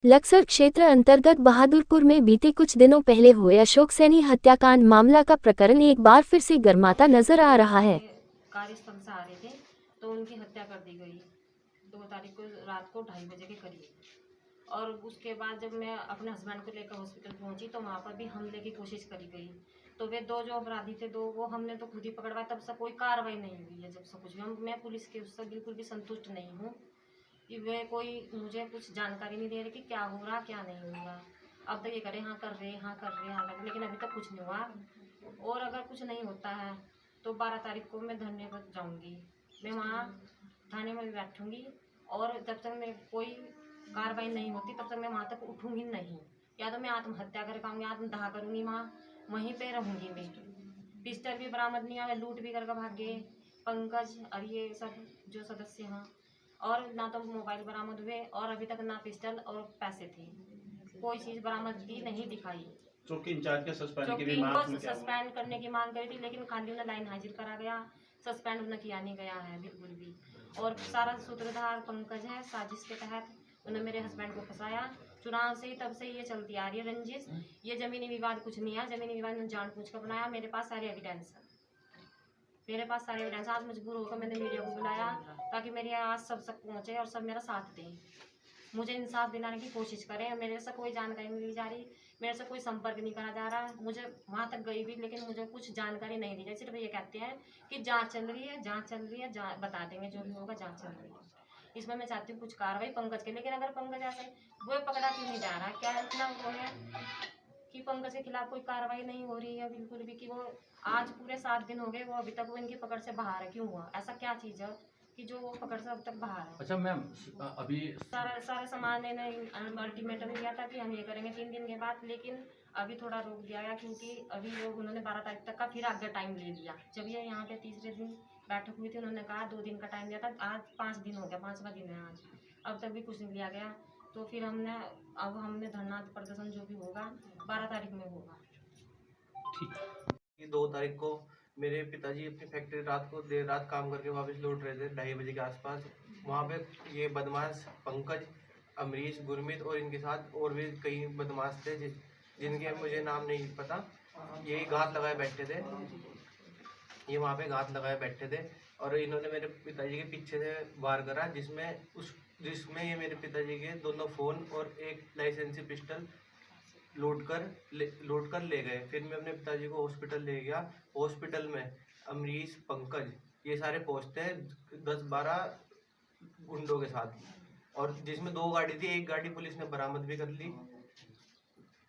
लक्सर क्षेत्र अंतर्गत बहादुरपुर में बीते कुछ दिनों पहले हुए अशोक सैनी हत्याकांड मामला का प्रकरण एक बार फिर से गर्माता नजर आ रहा है। कार्यस्थल से आ रहे थे तो उनकी हत्या कर दी गई 2 तारीख को रात को 2:30 बजे के करीब। और उसके बाद जब मैं अपने हस्बैंड को लेकर हॉस्पिटल पहुंची तो वहाँ पर भी हमले की कोशिश करी गई। तो वे 2 जो अपराधी थे, 2 वो हमने तो खुद ही पकड़वाया, तब से कोई कार्रवाई नहीं हुई है। जब से कुछ भी मैं पुलिस के उससे बिल्कुल भी संतुष्ट नहीं हूँ कि वे कोई मुझे कुछ जानकारी नहीं दे रही कि क्या हो रहा क्या नहीं हो रहा। अब तक ये करे हाँ कर रहे हाँ कर रहे हाँ कर रहे, लेकिन अभी तक कुछ नहीं हुआ। और अगर कुछ नहीं होता है तो 12 तारीख को मैं धरने पर जाऊंगी। मैं वहाँ थाने में भी बैठूंगी और जब तक मैं कोई कार्रवाई नहीं होती तब तक मैं वहाँ तक उठूंगी नहीं। या तो मैं आत्महत्या कर पाऊंगी, आत्मदाह करूंगी, वहीं पे रहूंगी। मैं पिस्टल भी बरामद नहीं हुआ, लूट भी करके भाग गए पंकज और ये सब जो सदस्य हैं। और ना तो मोबाइल बरामद हुए और अभी तक ना पिस्टल और पैसे थे, कोई चीज़ बरामद की नहीं दिखाई। चौकी इंचार्ज के सस्पेंड सस्पेंड करने की मांग करी थी, लेकिन खाली उन्हें लाइन हाजिर करा गया, सस्पेंड उन्हें किया नहीं गया है बिल्कुल भी। और सारा सूत्रधार पंकज है, साजिश के तहत उन्हें मेरे हस्बैंड को फंसाया। चुनाव से ही तब से ये चलती आ रही है रंजिश। ये जमीनी विवाद कुछ नहीं है, जमीनी विवाद ने जानबूझ कर बनाया। मेरे पास सारे एविडेंस है, मेरे पास सारे एविडेंस। आज मजबूर होकर मैंने मीडिया को बुलाया ताकि मेरी आवाज़ सब तक पहुँचे और सब मेरा साथ दें, मुझे इंसाफ दिलाने की कोशिश करें। मेरे से कोई जानकारी नहीं दी जा रही, मेरे से कोई संपर्क नहीं करा जा रहा। मुझे वहाँ तक गई भी लेकिन मुझे कुछ जानकारी नहीं दी जाए। सिर्फ ये कहते हैं कि जांच चल रही है, जांच चल रही है, बता देंगे जो भी होगा, जांच चल रही है। इसमें मैं चाहती हूँ कुछ कार्रवाई पंकज के। लेकिन अगर पंकज ऐसे वो पकड़ा क्यों नहीं जा रहा, क्या इतना वो है कि पंकज के खिलाफ कोई कार्रवाई नहीं हो रही है बिल्कुल भी? कि वो आज पूरे 7 दिन हो गए, वो अभी तक वो इनकी पकड़ से बाहर है, क्यों हुआ? ऐसा क्या चीज़ है कि जो वो पकड़ से अब तक बाहर है? अच्छा मैम, अभी सारा सामान इन्हें अल्टीमेटम दिया था कि हम ये करेंगे 3 दिन के बाद, लेकिन अभी थोड़ा रोक दिया गया क्योंकि अभी लोग उन्होंने 12 तारीख तक का फिर आगे टाइम ले लिया। जब ये यहाँ पे तीसरे दिन बैठक हुई थी, उन्होंने कहा 2 दिन का टाइम दिया था, आज 5 दिन हो गया, 5वां दिन है आज, अब तक भी कुछ नहीं लिया गया। तो फिर हमने धरना प्रदर्शन जो भी होगा 12 तारीख में होगा। ठीक। 2 तारीख को मेरे पिताजी अपनी फैक्ट्री रात को देर रात काम करके वापस लौट रहे थे 2:30 बजे के आसपास। वहाँ पे ये बदमाश पंकज, अमरीश, गुरमीत और इनके साथ और भी कई बदमाश थे जिनके मुझे नाम नहीं पता। यही घात लगाए बैठे थे, ये वहाँ पे घात लगाए बैठे थे और इन्होंने मेरे पिताजी के पीछे से वार करा, जिसमें ये मेरे पिताजी के दोनों फ़ोन और एक लाइसेंसी पिस्टल लूट कर ले गए। फिर मैं अपने पिताजी को हॉस्पिटल ले गया। हॉस्पिटल में अमरीश, पंकज ये सारे पहुँचते हैं 10-12 गुंडों के साथ, और जिसमें 2 गाड़ी थी, एक गाड़ी पुलिस ने बरामद भी कर ली।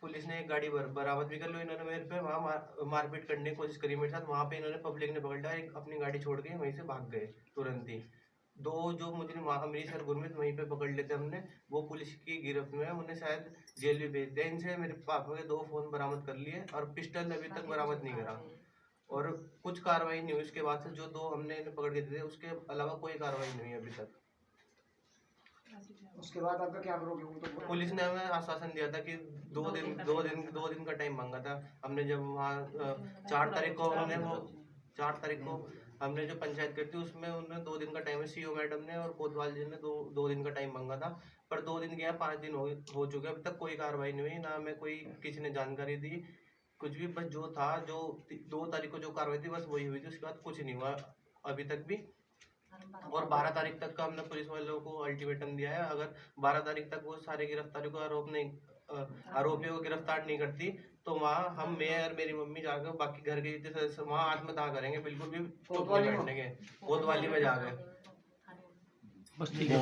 इन्होंने मेरे पे वहाँ मारपीट करने की कोशिश करी मेरे साथ। वहाँ पे इन्होंने पब्लिक ने पकड़ लिया, अपनी गाड़ी छोड़ के वहीं से भाग गए तुरंत ही। 2 जो मुजरिम अमरीश और गुरमीत वहीं पे पकड़ लेते हमने, वो पुलिस की गिरफ्त में है, उन्हें शायद जेल भी भेज दिया। इनसे मेरे पापा के 2 फ़ोन बरामद कर लिए और पिस्टल अभी तक बरामद नहीं करा, और कुछ कार्रवाई नहीं हुई उसके बाद से। जो 2 हमने इन्हें पकड़ के दिए, उसके अलावा कोई कार्रवाई नहीं हुई अभी तक। उसके बाद आपका क्या करोगे? तो पुलिस ने हमें आश्वासन दिया था कि 2 दिन का टाइम मांगा था हमने। जब वहाँ 4 तारीख को हमने जो पंचायत करी थी उसमें उन्होंने 2 दिन का टाइम है, सीओ मैडम ने और कोतवाल जी ने 2 दिन का टाइम मांगा था। पर 2 दिन गया, 5 दिन हो चुके, अभी तक कोई कार्रवाई नहीं हुई, ना हमें किसी ने जानकारी दी कुछ भी। बस जो था, जो 2 तारीख को जो कार्रवाई थी बस वही हुई थी, उसके बाद कुछ नहीं हुआ अभी तक भी। और 12 तारीख तक का हमने पुलिस वालों को अल्टीमेटम दिया है। अगर 12 तारीख तक वो सारे गिरफ्तारियों को आरोपियों को गिरफ्तार नहीं करती तो वहाँ मैं और मेरी मम्मी जाकर बाकी घर के जितने सदस्य वहाँ आत्मदाह करेंगे, बिल्कुल भी चुप नहीं बैठेंगे, कोतवाली में जाकर। बस ठीक है।